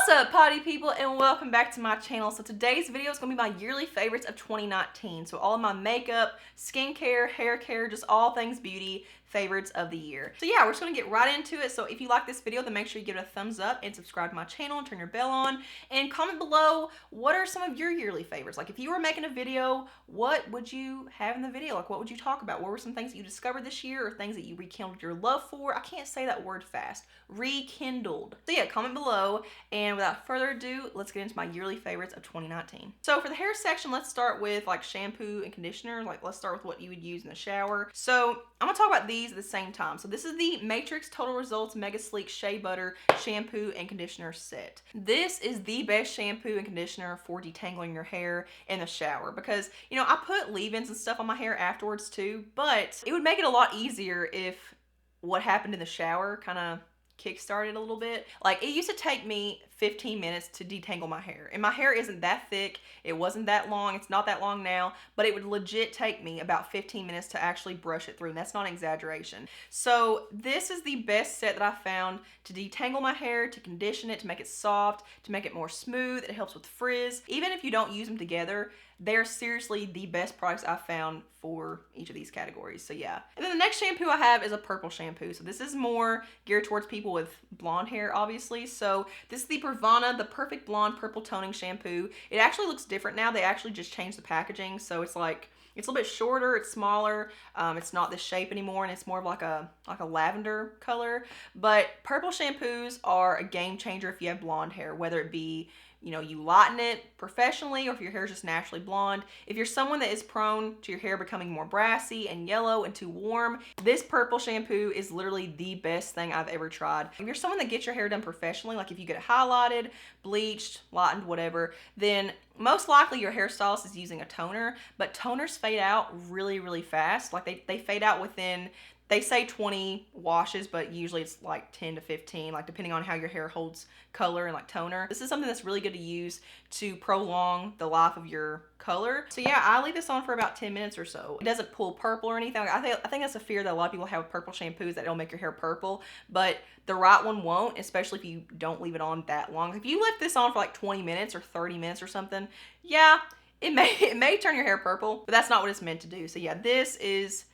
What's up, potty people, and welcome back to my channel. So today's video is going to be my yearly favorites of 2019. So all of my makeup, skincare, hair care, just all things beauty favorites of the year. So yeah, we're just going to get right into it. So if you like this video, then make sure you give it a thumbs up and subscribe to my channel and turn your bell on. And comment below, what are some of your yearly favorites? Like if you were making a video, what would you have in the video? Like what would you talk about? What were some things that you discovered this year or things that you rekindled your love for? I can't say that word fast. Rekindled. So yeah, comment below. And without further ado, let's get into my yearly favorites of 2019. So for the hair section, let's start with like shampoo and conditioner. Like let's start with what you would use in the shower. So I'm gonna talk about these at the same time. So this is the Matrix Total Results Mega Sleek Shea Butter Shampoo and Conditioner Set. This is the best shampoo and conditioner for detangling your hair in the shower because, you know, I put leave-ins and stuff on my hair afterwards too, but it would make it a lot easier if what happened in the shower kind of kickstarted a little bit. Like it used to take me 15 minutes to detangle my hair, and my hair isn't that thick, it wasn't that long, it's not that long now, but it would legit take me about 15 minutes to actually brush it through, and that's not an exaggeration. So this is the best set that I found to detangle my hair, to condition it, to make it soft, to make it more smooth. It helps with frizz. Even if you don't use them together, they're seriously the best products I've found for each of these categories. So yeah. And then the next shampoo I have is a purple shampoo. So this is more geared towards people with blonde hair, obviously. So this is the Pravana, the Perfect Blonde Purple Toning Shampoo. It actually looks different now. They actually just changed the packaging. So it's like, it's a little bit shorter, it's smaller, it's not this shape anymore, and it's more of like a lavender color. But purple shampoos are a game changer if you have blonde hair, whether it be, you know, you lighten it professionally or if your hair is just naturally blonde. If you're someone that is prone to your hair becoming more brassy and yellow and too warm, this purple shampoo is literally the best thing I've ever tried. If you're someone that gets your hair done professionally, like if you get it highlighted, bleached, lightened, whatever, then most likely your hairstylist is using a toner, but toners fade out really, really fast. Like they fade out within, they say 20 washes, but usually it's like 10 to 15, like depending on how your hair holds color and like toner. This is something that's really good to use to prolong the life of your color. So yeah, I leave this on for about 10 minutes or so. It doesn't pull purple or anything. I think that's a fear that a lot of people have with purple shampoos, that it'll make your hair purple, but the right one won't, especially if you don't leave it on that long. If you left this on for like 20 minutes or 30 minutes or something, yeah, it may turn your hair purple, but that's not what it's meant to do. So yeah, this is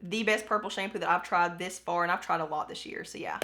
the best purple shampoo that I've tried this far, and I've tried a lot this year. So yeah,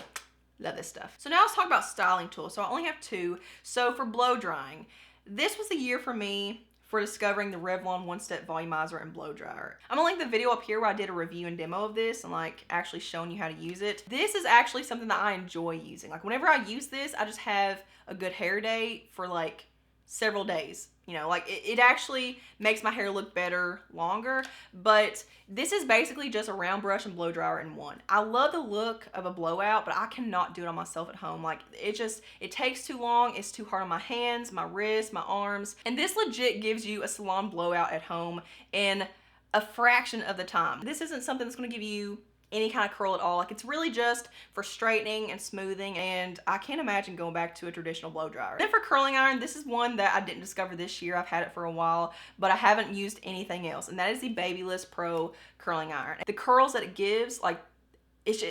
love this stuff. So now let's talk about styling tools. So I only have two. So for blow drying, this was the year for me for discovering the Revlon One Step Volumizer and Blow Dryer. I'm gonna link the video up here where I did a review and demo of this and like actually showing you how to use it. This is actually something that I enjoy using. Like whenever I use this, I just have a good hair day for like several days. You know, like it actually makes my hair look better longer, but this is basically just a round brush and blow dryer in one. I love the look of a blowout, but I cannot do it on myself at home. Like it takes too long. It's too hard on my hands, my wrists, my arms. And this legit gives you a salon blowout at home in a fraction of the time. This isn't something that's going to give you any kind of curl at all. Like it's really just for straightening and smoothing, and I can't imagine going back to a traditional blow dryer. Then for curling iron, this is one that I didn't discover this year. I've had it for a while, but I haven't used anything else, and that is the Babyliss Pro curling iron. The curls that it gives, like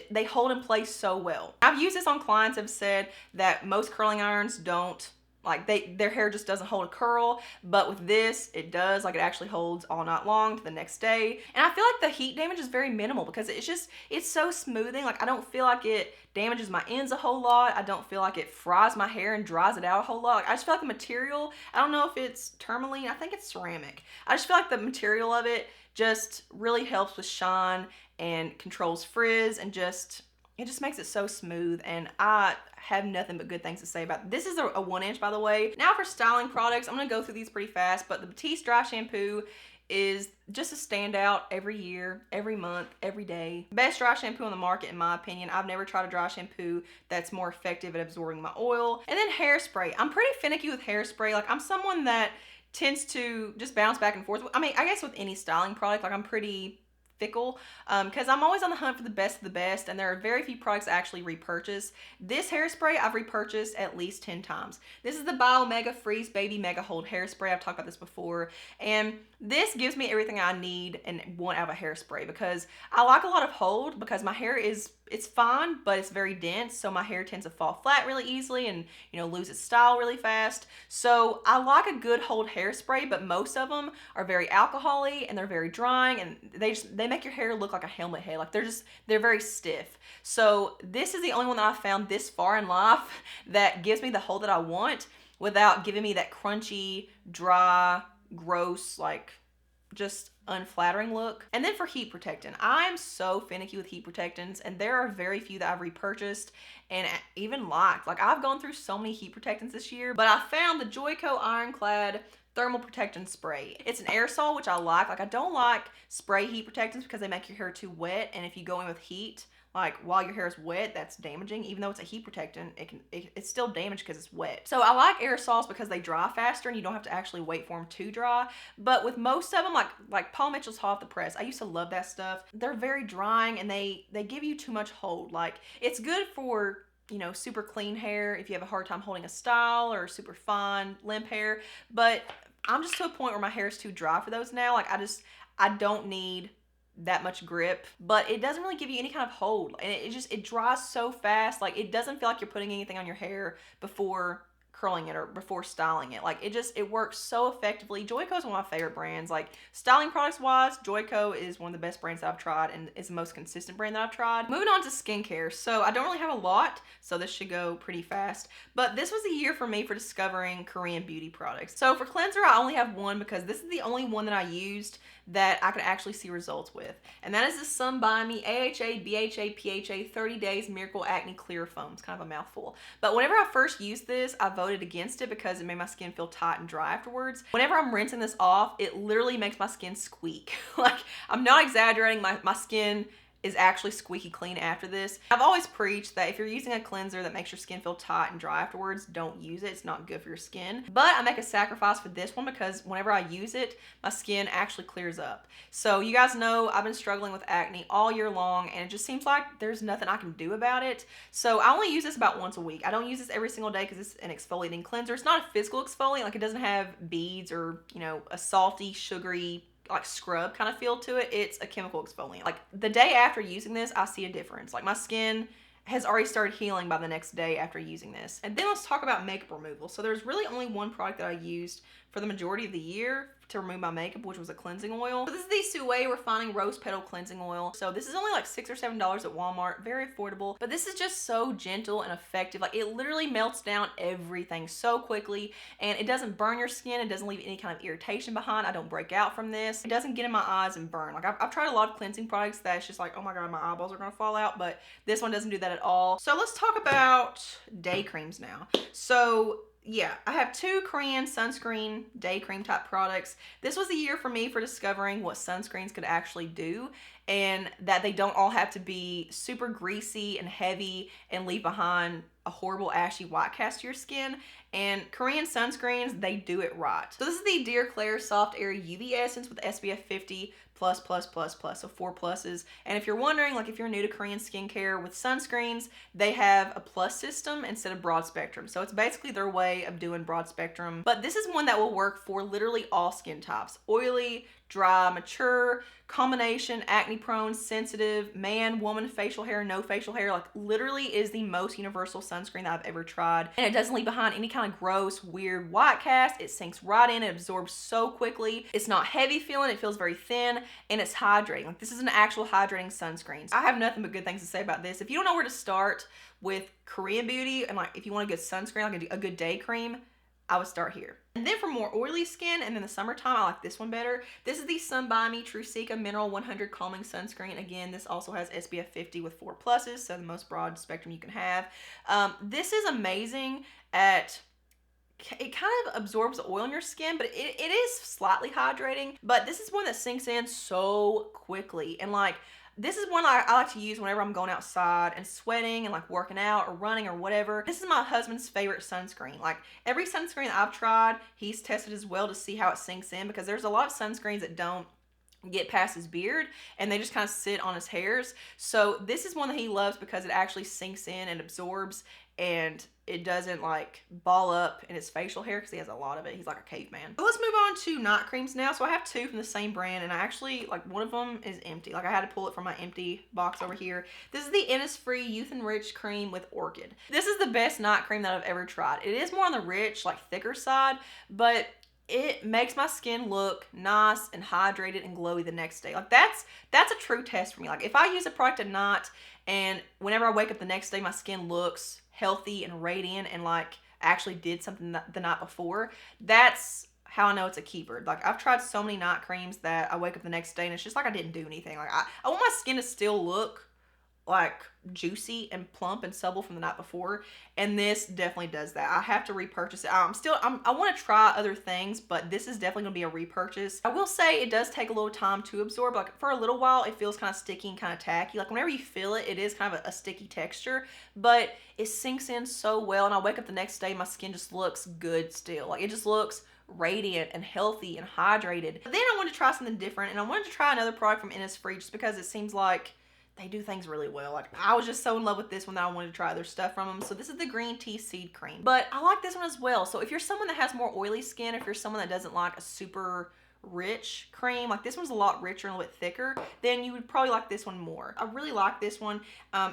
they hold in place so well. I've used this on clients who have said that most curling irons don't, like their hair just doesn't hold a curl, but with this it does. Like it actually holds all night long to the next day, and I feel like the heat damage is very minimal because it's so smoothing. Like I don't feel like it damages my ends a whole lot. I don't feel like it fries my hair and dries it out a whole lot. Like I just feel like the material, I don't know if it's tourmaline, I think it's ceramic. I just feel like the material of it just really helps with shine and controls frizz, and it just makes it so smooth, and I have nothing but good things to say about it. This is a 1-inch, by the way. Now for styling products, I'm gonna go through these pretty fast, but the Batiste Dry Shampoo is just a standout every year, every month, every day. Best dry shampoo on the market in my opinion. I've never tried a dry shampoo that's more effective at absorbing my oil. And then hairspray. I'm pretty finicky with hairspray. Like I'm someone that tends to just bounce back and forth. I mean, I guess with any styling product, like I'm pretty fickle because I'm always on the hunt for the best of the best, and there are very few products I actually repurchase. This hairspray I've repurchased at least 10 times. This is the Bio Mega Freeze Baby Mega Hold Hairspray. I've talked about this before, and this gives me everything I need and want out of a hairspray because I like a lot of hold because my hair is it's fine, but it's very dense, so my hair tends to fall flat really easily and, you know, lose its style really fast. So I like a good hold hairspray, but most of them are very alcohol-y and they're very drying, and they make your hair look like a helmet head. Like they're very stiff. So this is the only one that I've found this far in life that gives me the hold that I want without giving me that crunchy, dry, gross, like just unflattering look. And then for heat protectant, I'm so finicky with heat protectants, and there are very few that I've repurchased and even liked. Like I've gone through so many heat protectants this year, but I found the Joico Ironclad thermal protectant spray. It's an aerosol, which I like. Like I don't like spray heat protectants because they make your hair too wet, and if you go in with heat, like while your hair is wet, that's damaging. Even though it's a heat protectant, it's still damaged because it's wet. So I like aerosols because they dry faster and you don't have to actually wait for them to dry. But with most of them, like Paul Mitchell's Hot Off the Press, I used to love that stuff. They're very drying and they give you too much hold. Like it's good for, you know, super clean hair if you have a hard time holding a style, or super fine limp hair. But I'm just to a point where my hair is too dry for those now. Like I don't need that much grip, but it doesn't really give you any kind of hold, and it dries so fast. Like it doesn't feel like you're putting anything on your hair before curling it or before styling it. Like it works so effectively. Joico is one of my favorite brands. Like styling products wise, Joico is one of the best brands that I've tried, and it's the most consistent brand that I've tried. Moving on to skincare. So I don't really have a lot, so this should go pretty fast. But this was a year for me for discovering Korean beauty products. So for cleanser, I only have one because this is the only one that I used that I could actually see results with. And that is the Sun By Me AHA, BHA, PHA 30 Days Miracle Acne Clear Foam. It's kind of a mouthful. But whenever I first used this, I voted against it because it made my skin feel tight and dry afterwards. Whenever I'm rinsing this off, it literally makes my skin squeak. Like, I'm not exaggerating, my skin is actually squeaky clean after this. I've always preached that if you're using a cleanser that makes your skin feel tight and dry afterwards, don't use it. It's not good for your skin. But I make a sacrifice for this one because whenever I use it, my skin actually clears up. So you guys know I've been struggling with acne all year long, and it just seems like there's nothing I can do about it. So I only use this about once a week. I don't use this every single day because it's an exfoliating cleanser. It's not a physical exfoliant. Like, it doesn't have beads or, you know, a salty, sugary, like scrub kind of feel to it. It's a chemical exfoliant. Like the day after using this, I see a difference. Like my skin has already started healing by the next day after using this. And then let's talk about makeup removal. So there's really only one product that I used for the majority of the year to remove my makeup, which was a cleansing oil. So this is the Souai Refining Rose Petal Cleansing Oil. So this is only like $6 or $7 at Walmart, very affordable, but this is just so gentle and effective. Like it literally melts down everything so quickly, and it doesn't burn your skin. It doesn't leave any kind of irritation behind. I don't break out from this. It doesn't get in my eyes and burn. Like I've tried a lot of cleansing products that's just like, oh my God, my eyeballs are gonna fall out, but this one doesn't do that at all. So let's talk about day creams now. So yeah, I have two Korean sunscreen day cream type products. This was the year for me for discovering what sunscreens could actually do, and that they don't all have to be super greasy and heavy and leave behind a horrible ashy white cast to your skin. And Korean sunscreens, they do it right. So this is the Dear Claire Soft Airy UV Essence with SPF 50++++, so 4 pluses. And if you're wondering, like if you're new to Korean skincare with sunscreens, they have a plus system instead of broad spectrum. So it's basically their way of doing broad spectrum. But this is one that will work for literally all skin types: oily, dry, mature, combination, acne prone, sensitive, man, woman, facial hair, no facial hair. Like literally is the most universal sunscreen that I've ever tried. And it doesn't leave behind any kind of gross, weird white cast. It sinks right in, it absorbs so quickly. It's not heavy feeling, it feels very thin, and it's hydrating. Like this is an actual hydrating sunscreen. I have nothing but good things to say about this. If you don't know where to start with Korean beauty, and like if you want a good sunscreen, like a good day cream, I would start here. And then for more oily skin, and in the summertime, I like this one better. This is the Sun By Me Trusika Mineral 100 Calming Sunscreen. Again, this also has SPF 50 with 4 pluses, so the most broad spectrum you can have. This is amazing at, it kind of absorbs the oil in your skin, but it is slightly hydrating. But this is one that sinks in so quickly, and like, this is one I like to use whenever I'm going outside and sweating and like working out or running or whatever. This is my husband's favorite sunscreen. Like every sunscreen that I've tried, he's tested as well to see how it sinks in, because there's a lot of sunscreens that don't get past his beard and they just kind of sit on his hairs. So this is one that he loves because it actually sinks in and absorbs, and it doesn't like ball up in his facial hair because he has a lot of it. He's like a caveman. So let's move on to night creams now. So I have two from the same brand, and I actually, like, one of them is empty. Like, I had to pull it from my empty box over here. This is the Innisfree Youth Enriched Cream with Orchid. This is the best night cream that I've ever tried. It is more on the rich, like thicker side, but it makes my skin look nice and hydrated and glowy the next day. Like, that's a true test for me. Like, if I use a product at night and whenever I wake up the next day, my skin looks healthy and radiant and like actually did something the night before, that's how I know it's a keeper. Like, I've tried so many night creams that I wake up the next day and it's just like I didn't do anything. Like, I want my skin to still look like juicy and plump and supple from the night before, and this definitely does that. I have to repurchase it. I want to try other things, but this is definitely going to be a repurchase. I will say it does take a little time to absorb. Like, for a little while it feels kind of sticky and kind of tacky. Like, whenever you feel it, it is kind of a sticky texture, but it sinks in so well, and I wake up the next day, my skin just looks good still. Like, it just looks radiant and healthy and hydrated. But then I wanted to try something different, and I wanted to try another product from Innisfree just because it seems like they do things really well. Like, I was just so in love with this one that I wanted to try other stuff from them. So this is the green tea seed cream, but I like this one as well. So if you're someone that has more oily skin, if you're someone that doesn't like a super rich cream, like this one's a lot richer and a little bit thicker, then you would probably like this one more. I really like this one.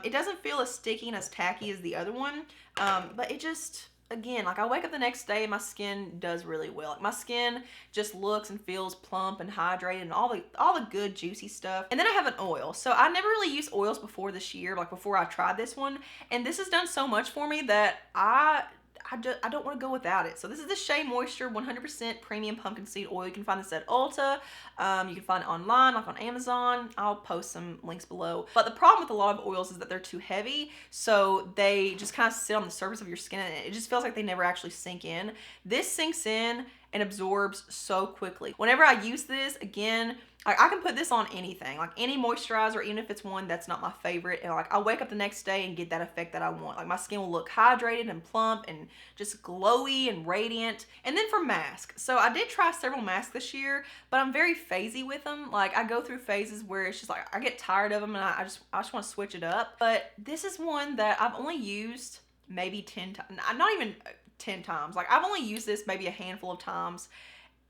It doesn't feel as sticky and as tacky as the other one, but it just, again, like, I wake up the next day and my skin does really well. Like, my skin just looks and feels plump and hydrated and all the good juicy stuff. And then I have an oil. So I never really used oils before this year, like before I tried this one, and this has done so much for me that I don't want to go without it. So this is the Shea Moisture 100% Premium Pumpkin Seed Oil. You can find this at Ulta. You can find it online, like on Amazon. I'll post some links below. But the problem with a lot of oils is that they're too heavy, so they just kind of sit on the surface of your skin, and it just feels like they never actually sink in. This sinks in and absorbs so quickly. Whenever I use this, again, like, I can put this on anything, like any moisturizer, even if it's one that's not my favorite, and like, I'll wake up the next day and get that effect that I want. Like, my skin will look hydrated and plump and just glowy and radiant. And then for masks, so I did try several masks this year, but I'm very phasey with them. Like, I go through phases where it's just like I get tired of them and I just want to switch it up. But this is one that I've only used maybe 10 times, not even 10 times. Like, I've only used this maybe a handful of times,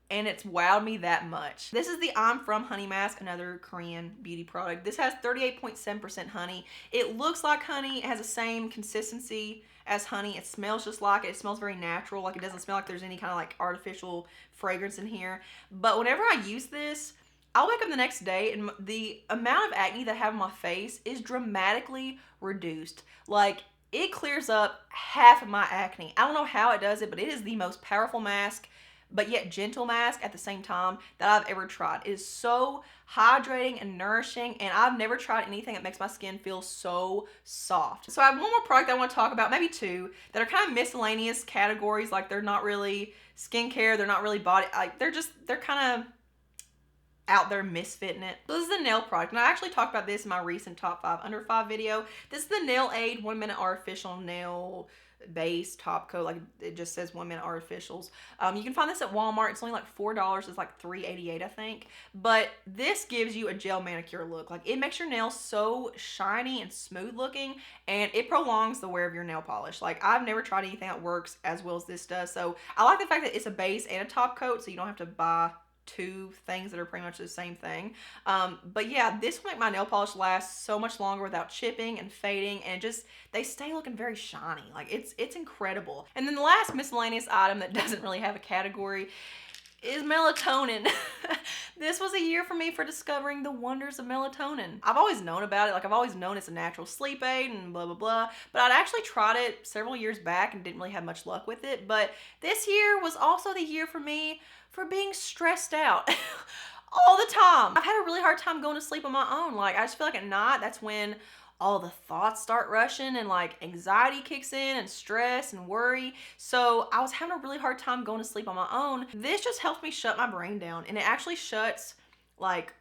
and it's wowed me that much. This is the I'm From Honey Mask, another Korean beauty product. This has 38.7% honey. It looks like honey. It has the same consistency as honey. It smells just like it. It smells very natural. Like, it doesn't smell like there's any kind of like artificial fragrance in here. But whenever I use this, I'll wake up the next day and the amount of acne that I have on my face is dramatically reduced. Like, it clears up half of my acne. I don't know how it does it, but it is the most powerful mask, but yet gentle mask at the same time, that I've ever tried. It is so hydrating and nourishing, and I've never tried anything that makes my skin feel so soft. So I have one more product I want to talk about, maybe two, that are kind of miscellaneous categories. Like, they're not really skincare, they're not really body, like, they're kind of out there misfitting it. This is the nail product, and I actually talked about this in my recent top 5 under 5 video. This is the Nail Aid 1 Minute Artificial Nail Base Top Coat. Like, it just says 1 Minute Artificials. You can find this at Walmart. It's only like $4. It's like $3.88, I think. But this gives you a gel manicure look. Like, it makes your nails so shiny and smooth looking, and it prolongs the wear of your nail polish. Like, I've never tried anything that works as well as this does. So I like the fact that it's a base and a top coat, so you don't have to buy two things that are pretty much the same thing. But yeah, this will make my nail polish last so much longer without chipping and fading, and just, they stay looking very shiny. Like, it's incredible. And then the last miscellaneous item that doesn't really have a category is melatonin. This was a year for me for discovering the wonders of melatonin. I've always known about it. Like, I've always known it's a natural sleep aid and blah, blah, blah. But I'd actually tried it several years back and didn't really have much luck with it. But this year was also the year for me for being stressed out all the time. I've had a really hard time going to sleep on my own. Like, I just feel like at night, that's when all the thoughts start rushing and like anxiety kicks in and stress and worry. So I was having a really hard time going to sleep on my own. This just helped me shut my brain down, and it actually shuts like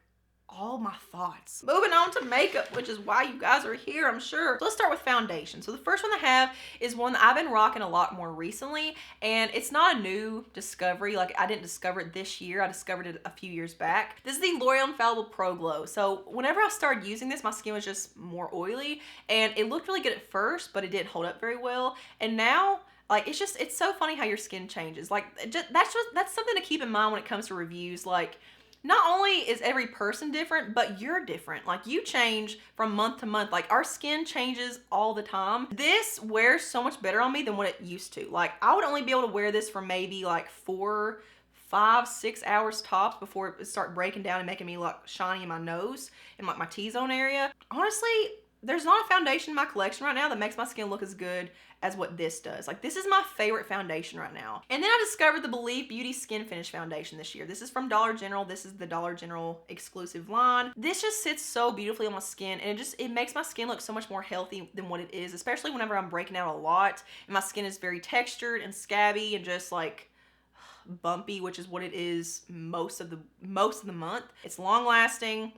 all my thoughts. Moving on to makeup, which is why you guys are here, I'm sure. So let's start with foundation. So the first one I have is one that I've been rocking a lot more recently, and it's not a new discovery. Like, I didn't discover it this year. I discovered it a few years back. This is the L'Oreal Infallible Pro Glow. So whenever I started using this, my skin was just more oily, and it looked really good at first, but it didn't hold up very well. And now, like, it's so funny how your skin changes. Like, that's something to keep in mind when it comes to reviews. Like, not only is every person different, but you're different. Like, you change from month to month. Like, our skin changes all the time. This wears so much better on me than what it used to. Like, I would only be able to wear this for maybe like 4, 5, 6 hours tops before it would start breaking down and making me look shiny in my nose and like my T-zone area. Honestly, there's not a foundation in my collection right now that makes my skin look as good as what this does. Like, this is my favorite foundation right now. And then I discovered the Believe Beauty Skin Finish Foundation this year. This is from Dollar General. This is the Dollar General exclusive line. This just sits so beautifully on my skin, and it makes my skin look so much more healthy than what it is, especially whenever I'm breaking out a lot and my skin is very textured and scabby and just like bumpy, which is what it is most of the month. It's long lasting.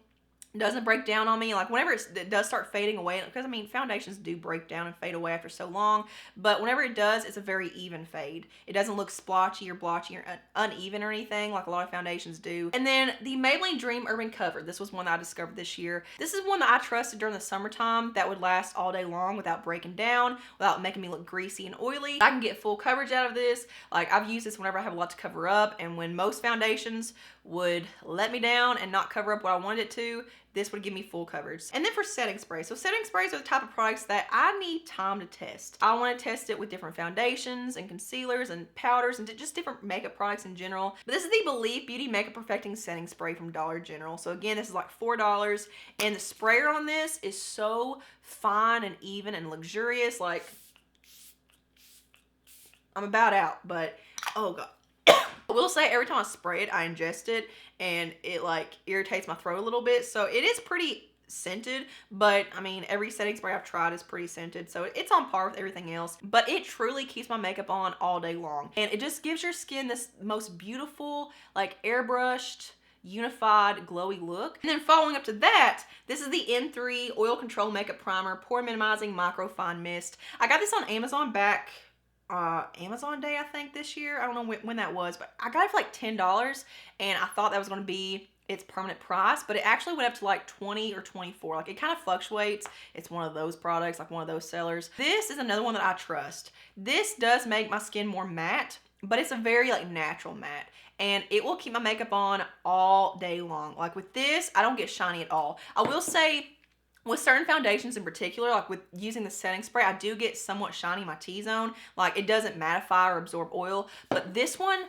Doesn't break down on me. Like, whenever it does start fading away, because I mean, foundations do break down and fade away after so long, but whenever it does, it's a very even fade. It doesn't look splotchy or blotchy or uneven or anything like a lot of foundations do. And then the Maybelline Dream Urban Cover. This was one that I discovered this year. This is one that I trusted during the summertime that would last all day long without breaking down, without making me look greasy and oily. I can get full coverage out of this. Like, I've used this whenever I have a lot to cover up, and when most foundations would let me down and not cover up what I wanted it to, this would give me full coverage. And then for setting spray. So setting sprays are the type of products that I need time to test. I want to test it with different foundations and concealers and powders and just different makeup products in general. But this is the Believe Beauty Makeup Perfecting Setting Spray from Dollar General. So again, this is like $4, and the sprayer on this is so fine and even and luxurious. Like, I'm about out, but oh god. I will say, every time I spray it, I ingest it, and it like irritates my throat a little bit. So it is pretty scented, but I mean, every setting spray I've tried is pretty scented, so it's on par with everything else. But it truly keeps my makeup on all day long, and it just gives your skin this most beautiful, like, airbrushed, unified, glowy look. And then following up to that, this is the N3 Oil Control Makeup Primer Pore Minimizing Micro Fine Mist. I got this on Amazon back Amazon Day, I think, this year. I don't know when that was, but I got it for like $10, and I thought that was going to be its permanent price, but it actually went up to like 20 or 24. Like, it kind of fluctuates. It's one of those products, like one of those sellers. This is another one that I trust. This does make my skin more matte, but it's a very like natural matte, and it will keep my makeup on all day long. Like, with this, I don't get shiny at all. I will say, with certain foundations in particular, like with using the setting spray, I do get somewhat shiny in my T-zone. Like, it doesn't mattify or absorb oil, but this one,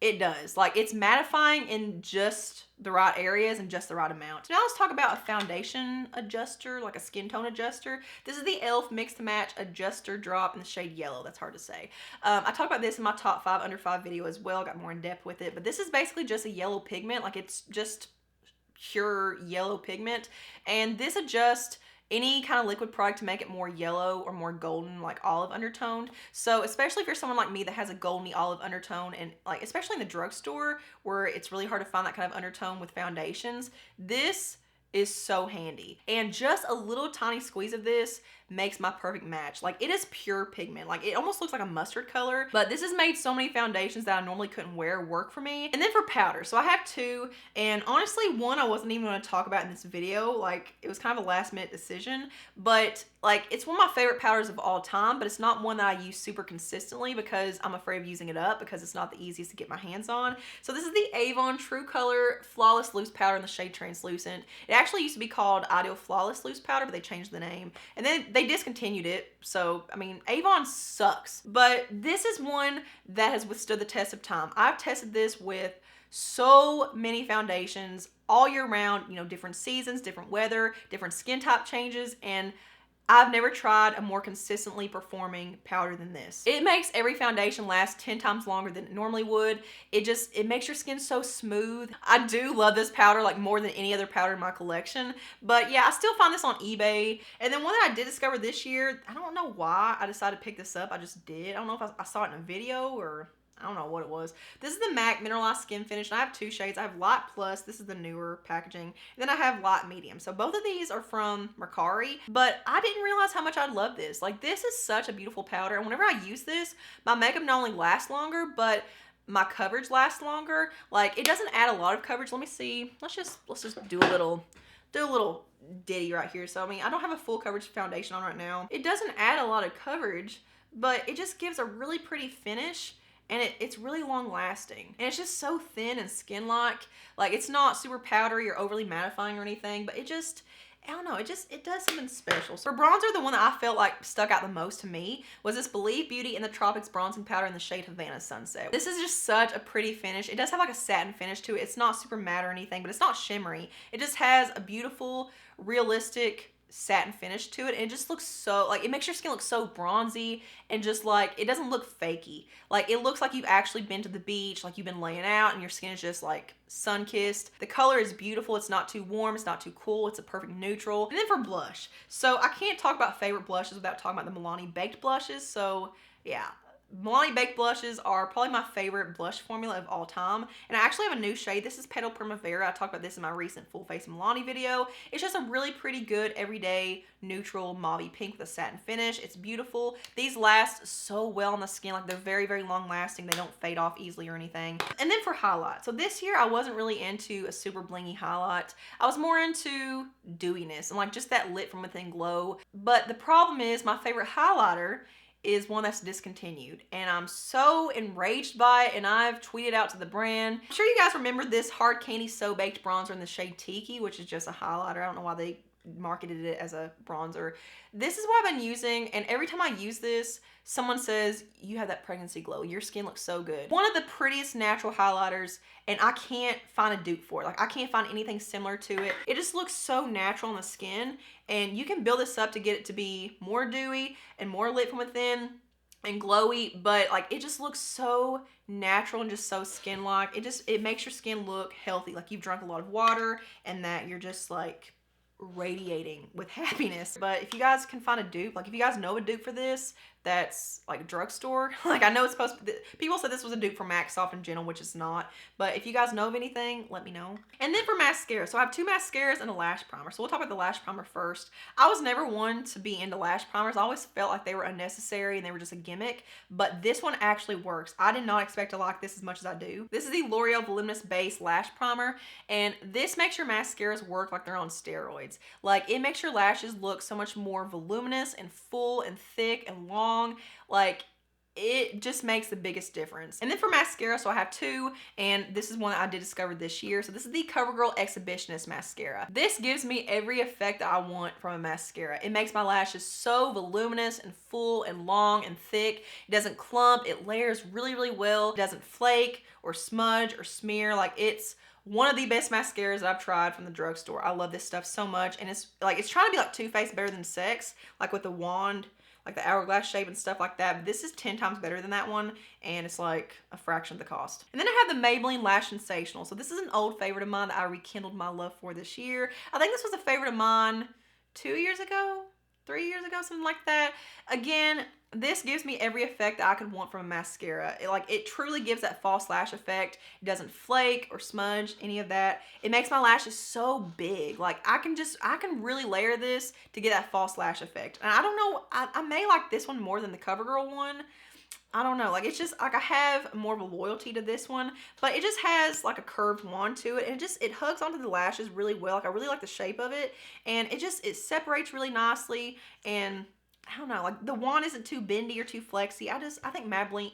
it does. Like, it's mattifying in just the right areas and just the right amount. So now let's talk about a foundation adjuster, like a skin tone adjuster. This is the e.l.f. Mix to Match Adjuster Drop in the shade Yellow. That's hard to say. I talked about this in my top 5 under 5 video as well. Got more in depth with it, but this is basically just a yellow pigment. Like, it's just pure yellow pigment, and this adjusts any kind of liquid product to make it more yellow or more golden, like olive undertoned. So especially if you're someone like me that has a golden olive undertone, and like especially in the drugstore where it's really hard to find that kind of undertone with foundations, this is so handy. And just a little tiny squeeze of this makes my perfect match. Like, it is pure pigment. Like, it almost looks like a mustard color, but this has made so many foundations that I normally couldn't wear work for me. And then for powder, so I have 2, and honestly, one I wasn't even going to talk about in this video. Like, it was kind of a last minute decision, but like, it's one of my favorite powders of all time, but it's not one that I use super consistently because I'm afraid of using it up, because it's not the easiest to get my hands on. So this is the Avon True Color Flawless Loose Powder in the shade Translucent. It actually used to be called Ideal Flawless Loose Powder, but they changed the name, and then they discontinued it. So I mean, Avon sucks, but this is one that has withstood the test of time. I've tested this with so many foundations all year round, you know, different seasons, different weather, different skin type changes, and I've never tried a more consistently performing powder than this. It makes every foundation last 10 times longer than it normally would. It makes your skin so smooth. I do love this powder like more than any other powder in my collection. But yeah, I still find this on eBay. And then one that I did discover this year, I don't know why I decided to pick this up. I just did. I don't know if I saw it in a video or I don't know what it was. This is the MAC Mineralized Skin Finish, and I have two shades. I have Light Plus. This is the newer packaging. And then I have Light Medium. So both of these are from Mercari, but I didn't realize how much I'd love this. Like, this is such a beautiful powder, and whenever I use this, my makeup not only lasts longer, but my coverage lasts longer. Like, it doesn't add a lot of coverage. Let me see. Let's just do a little ditty right here. So, I mean, I don't have a full coverage foundation on right now. It doesn't add a lot of coverage, but it just gives a really pretty finish. And it's really long lasting. And it's just so thin and skin-like. Like, it's not super powdery or overly mattifying or anything, but it just, I don't know, it does something special. So for bronzer, the one that I felt like stuck out the most to me was this Believe Beauty in the Tropics Bronzing Powder in the shade Havana Sunset. This is just such a pretty finish. It does have like a satin finish to it. It's not super matte or anything, but it's not shimmery. It just has a beautiful, realistic satin finish to it, and it just looks so, like, it makes your skin look so bronzy, and just like, it doesn't look fakey. Like, it looks like you've actually been to the beach, like you've been laying out and your skin is just like sun-kissed. The color is beautiful. It's not too warm, it's not too cool, it's a perfect neutral. And then for blush, so I can't talk about favorite blushes without talking about the Milani Baked blushes. So yeah, Milani Baked blushes are probably my favorite blush formula of all time. And I actually have a new shade. This is Petal Primavera. I talked about this in my recent full face Milani video. It's just a really pretty good everyday neutral mauve pink with a satin finish. It's beautiful. These last so well on the skin. Like, they're very, very long lasting. They don't fade off easily or anything. And then for highlight. So this year I wasn't really into a super blingy highlight. I was more into dewiness and like just that lit from within glow. But the problem is my favorite highlighter is one that's discontinued, and I'm so enraged by it, and I've tweeted out to the brand. I'm sure you guys remember this Hard Candy So Baked bronzer in the shade Tiki, which is just a highlighter. I don't know why they marketed it as a bronzer. This is what I've been using, and every time I use this, someone says, you have that pregnancy glow. Your skin looks so good. One of the prettiest natural highlighters, and I can't find a dupe for it. Like, I can't find anything similar to it. It just looks so natural on the skin, and you can build this up to get it to be more dewy and more lit from within and glowy, but like, it just looks so natural and just so skin-like. It makes your skin look healthy, like you've drunk a lot of water and that you're just like radiating with happiness. But if you guys can find a dupe, like if you guys know a dupe for this that's like drugstore, like I know it's supposed to, people said this was a dupe for MAC Soft and Gentle, which it's not, but if you guys know of anything, let me know. And then for mascara, so I have two mascaras and a lash primer. So we'll talk about the lash primer first. I was never one to be into lash primers. I always felt like they were unnecessary and they were just a gimmick, but this one actually works. I did not expect to like this as much as I do. This is the L'Oreal Voluminous Base Lash Primer, and this makes your mascaras work like they're on steroids. Like, it makes your lashes look so much more voluminous and full and thick and long. Like, it just makes the biggest difference. And then for mascara, so I have two, and this is one that I did discover this year. So this is the CoverGirl Exhibitionist Mascara. This gives me every effect that I want from a mascara. It makes my lashes so voluminous and full and long and thick. It doesn't clump. It layers really, really well. It doesn't flake or smudge or smear. Like, it's one of the best mascaras that I've tried from the drugstore. I love this stuff so much, and it's trying to be like Too Faced Better Than Sex, like with the wand, like the hourglass shape and stuff like that. But this is 10 times better than that one, and it's like a fraction of the cost. And then I have the Maybelline Lash Sensational. So this is an old favorite of mine that I rekindled my love for this year. I think this was a favorite of mine 2 years ago, 3 years ago, something like that. Again, this gives me every effect that I could want from a mascara. It truly gives that false lash effect. It doesn't flake or smudge, any of that. It makes my lashes so big. Like, I can really layer this to get that false lash effect. And I don't know, I may like this one more than the CoverGirl one. I don't know, like, it's just like I have more of a loyalty to this one, but it just has like a curved wand to it, and it hugs onto the lashes really well. Like, I really like the shape of it, and it separates really nicely, and I don't know, like, the wand isn't too bendy or too flexy. I think Maybelline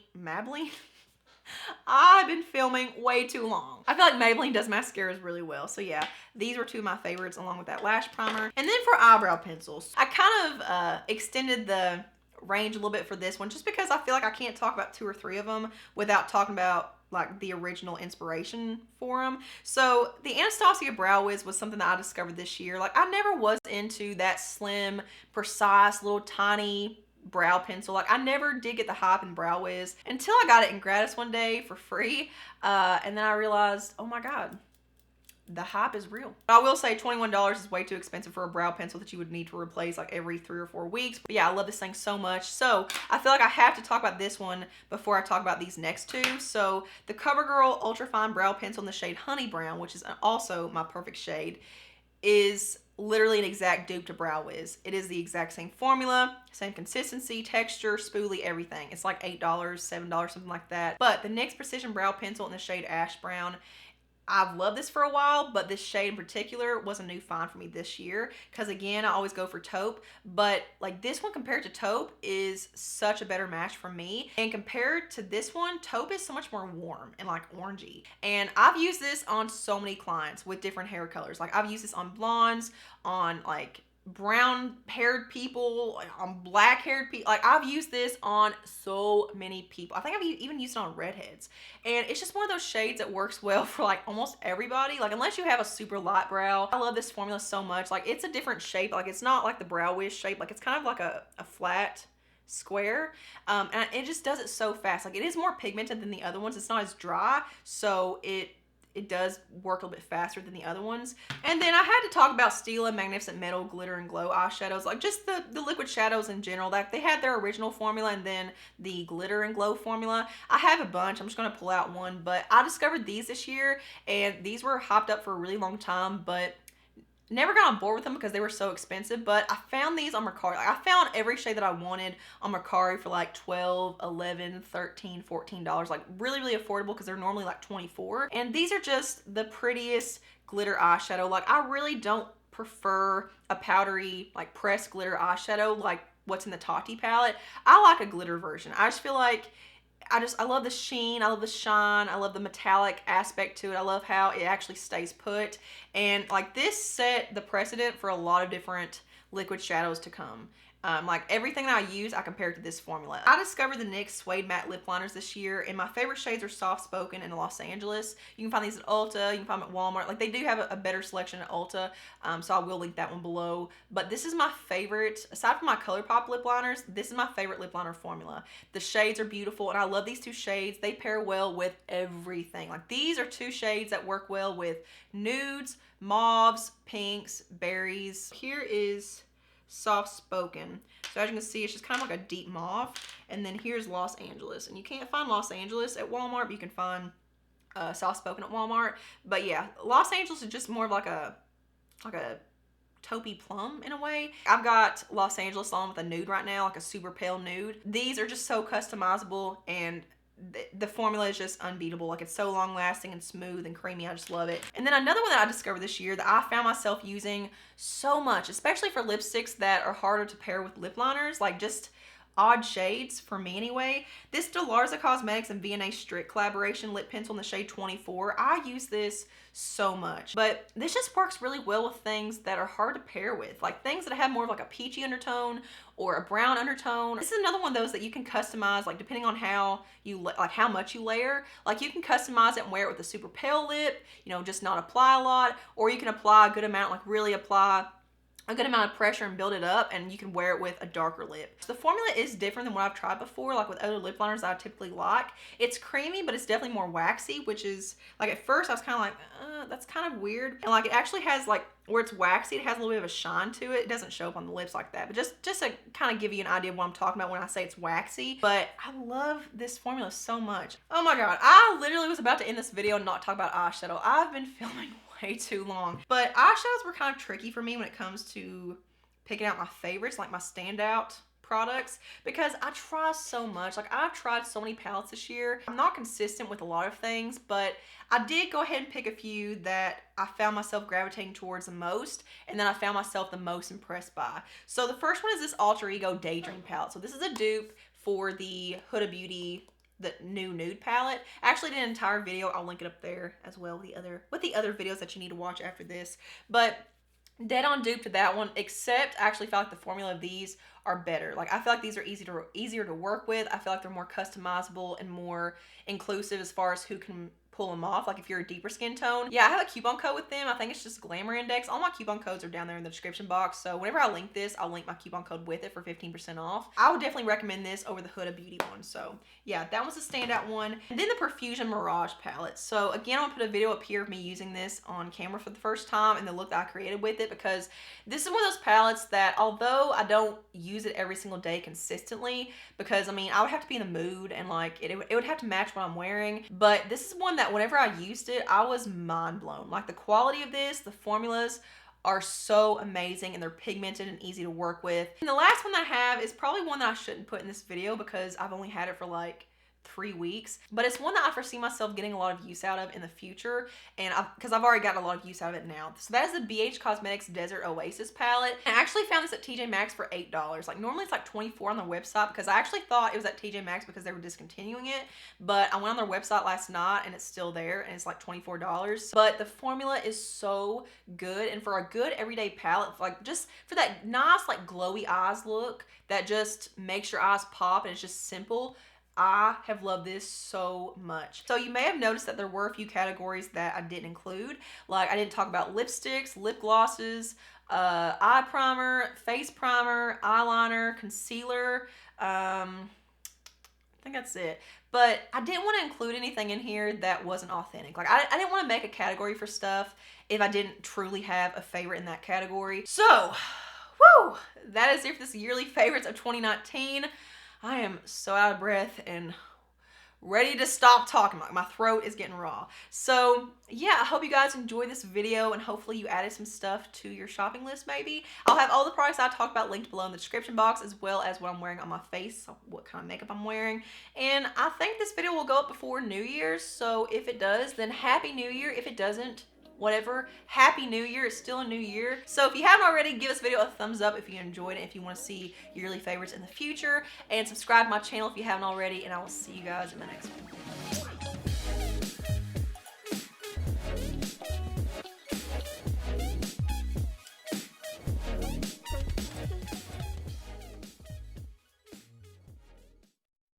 I've been filming way too long. I feel like Maybelline does mascaras really well. So yeah, these were two of my favorites along with that lash primer. And then for eyebrow pencils, I kind of extended the range a little bit for this one, just because I feel like I can't talk about 2 or 3 of them without talking about like the original inspiration for them. So the Anastasia Brow Wiz was something that I discovered this year. Like, I never was into that slim, precise, little tiny brow pencil. Like, I never did get the hype in Brow Wiz until I got it in gratis one day for free. And then I realized, oh my God, the hype is real. I will say $21 is way too expensive for a brow pencil that you would need to replace like every 3 or 4 weeks. But yeah, I love this thing so much. So I feel like I have to talk about this one before I talk about these next two. So the CoverGirl Ultra Fine Brow Pencil in the shade Honey Brown, which is also my perfect shade, is literally an exact dupe to Brow Wiz. It is the exact same formula, same consistency, texture, spoolie, everything. It's like $8, $7, something like that. But the NYX Precision Brow Pencil in the shade Ash Brown, I've loved this for a while, but this shade in particular was a new find for me this year because, again, I always go for taupe, but like this one compared to taupe is such a better match for me. And compared to this one, taupe is so much more warm and like orangey. And I've used this on so many clients with different hair colors. Like I've used this on blondes, on like brown haired people, on black haired people. Like I've used this on so many people. I think I've even used it on redheads, and it's just one of those shades that works well for like almost everybody, like unless you have a super light brow. I love this formula so much. Like it's a different shape. Like it's not like the Brow Wiz shape. Like it's kind of like a flat square, and it just does it so fast. Like it is more pigmented than the other ones. It's not as dry, so it does work a little bit faster than the other ones. And then I had to talk about Stila Magnificent Metal Glitter and Glow eyeshadows, like just the liquid shadows in general. That they had their original formula and then the Glitter and Glow formula. I have a bunch. I'm just going to pull out one, but I discovered these this year, and these were hyped up for a really long time, but never got on board with them because they were so expensive. But I found these on Mercari. Like I found every shade that I wanted on Mercari for like $12, $11, $13, $14. Like really, really affordable because they're normally like $24. And these are just the prettiest glitter eyeshadow. Like I really don't prefer a powdery like pressed glitter eyeshadow like what's in the Tati palette. I like a glitter version. I just feel like I love the sheen, I love the shine, I love the metallic aspect to it. I love how it actually stays put. And like this set the precedent for a lot of different liquid shadows to come. Like everything that I use, I compare it to this formula. I discovered the NYX Suede Matte Lip Liners this year, and my favorite shades are Soft Spoken and Los Angeles. You can find these at Ulta, you can find them at Walmart. Like they do have a better selection at Ulta, so I will link that one below. But this is my favorite, aside from my ColourPop lip liners, this is my favorite lip liner formula. The shades are beautiful, and I love these two shades. They pair well with everything. Like these are two shades that work well with nudes, mauves, pinks, berries. Here is Soft Spoken. So as you can see, it's just kind of like a deep mauve. And then here's Los Angeles. And you can't find Los Angeles at Walmart, but you can find Soft Spoken at Walmart. But yeah, Los Angeles is just more of like a taupey plum in a way. I've got Los Angeles on with a nude right now, like a super pale nude. These are just so customizable, and the formula is just unbeatable. Like it's so long lasting and smooth and creamy. I just love it. And then another one that I discovered this year that I found myself using so much, especially for lipsticks that are harder to pair with lip liners, like just odd shades for me anyway. This Delarza Cosmetics and V&A Strict collaboration lip pencil in the shade 24. I use this so much, but this just works really well with things that are hard to pair with, like things that have more of like a peachy undertone or a brown undertone. This is another one of those that you can customize, like depending on how you like how much you layer. Like you can customize it and wear it with a super pale lip, you know, just not apply a lot, or you can apply a good amount, like really apply a good amount of pressure and build it up, and you can wear it with a darker lip. So the formula is different than what I've tried before, like with other lip liners that I typically like. It's creamy, but it's definitely more waxy, which is, like at first I was kind of like, that's kind of weird. And like it actually has like, where it's waxy, it has a little bit of a shine to it. It doesn't show up on the lips like that, but just to kind of give you an idea of what I'm talking about when I say it's waxy. But I love this formula so much. Oh my God, I literally was about to end this video and not talk about eyeshadow. I've been filming way too long. But eyeshadows were kind of tricky for me when it comes to picking out my favorites, like my standout products, because I try so much. Like I've tried so many palettes this year. I'm not consistent with a lot of things, but I did go ahead and pick a few that I found myself gravitating towards the most, and then I found myself the most impressed by. So the first one is this Alter Ego Daydream palette. So this is a dupe for the Huda Beauty, the new nude palette. I actually did an entire video. I'll link it up there as well with the other videos that you need to watch after this. But dead on dupe to that one, except I actually feel like the formula of these are better. Like I feel like these are easier to work with. I feel like they're more customizable and more inclusive as far as who can pull them off, like if you're a deeper skin tone. Yeah, I have a coupon code with them. I think it's just Glamour Index. All my coupon codes are down there in the description box. So whenever I link this, I'll link my coupon code with it for 15% off. I would definitely recommend this over the Huda Beauty one. So yeah, that was a standout one. And then the Profusion Mirage palette. So again, I'm gonna put a video up here of me using this on camera for the first time and the look that I created with it, because this is one of those palettes that, although I don't use it every single day consistently, because I mean, I would have to be in the mood and like it would have to match what I'm wearing. But this is one that whenever I used it, I was mind blown. Like the quality of this, the formulas are so amazing, and they're pigmented and easy to work with. And the last one I have is probably one that I shouldn't put in this video because I've only had it for like 3 weeks, but it's one that I foresee myself getting a lot of use out of in the future, and because I've already gotten a lot of use out of it now. So that is the BH Cosmetics Desert Oasis palette. I actually found this at TJ Maxx for $8. Like normally it's like $24 on their website, because I actually thought it was at TJ Maxx because they were discontinuing it, but I went on their website last night and it's still there and it's like $24. But the formula is so good, and for a good everyday palette, like just for that nice like glowy eyes look that just makes your eyes pop and it's just simple, I have loved this so much. So you may have noticed that there were a few categories that I didn't include. Like I didn't talk about lipsticks, lip glosses, eye primer, face primer, eyeliner, concealer. I think that's it. But I didn't want to include anything in here that wasn't authentic. Like I didn't want to make a category for stuff if I didn't truly have a favorite in that category. So, woo! That is it for this yearly favorites of 2019. I am so out of breath and ready to stop talking. My throat is getting raw. So yeah, I hope you guys enjoyed this video, and hopefully you added some stuff to your shopping list maybe. I'll have all the products I talked about linked below in the description box, as well as what I'm wearing on my face, what kind of makeup I'm wearing. And I think this video will go up before New Year's, so if it does, then Happy New Year. If it doesn't, whatever, Happy New Year. It's still a new year. So if you haven't already, give this video a thumbs up if you enjoyed it, if you want to see yearly favorites in the future, and subscribe to my channel if you haven't already, and I will see you guys in the next one.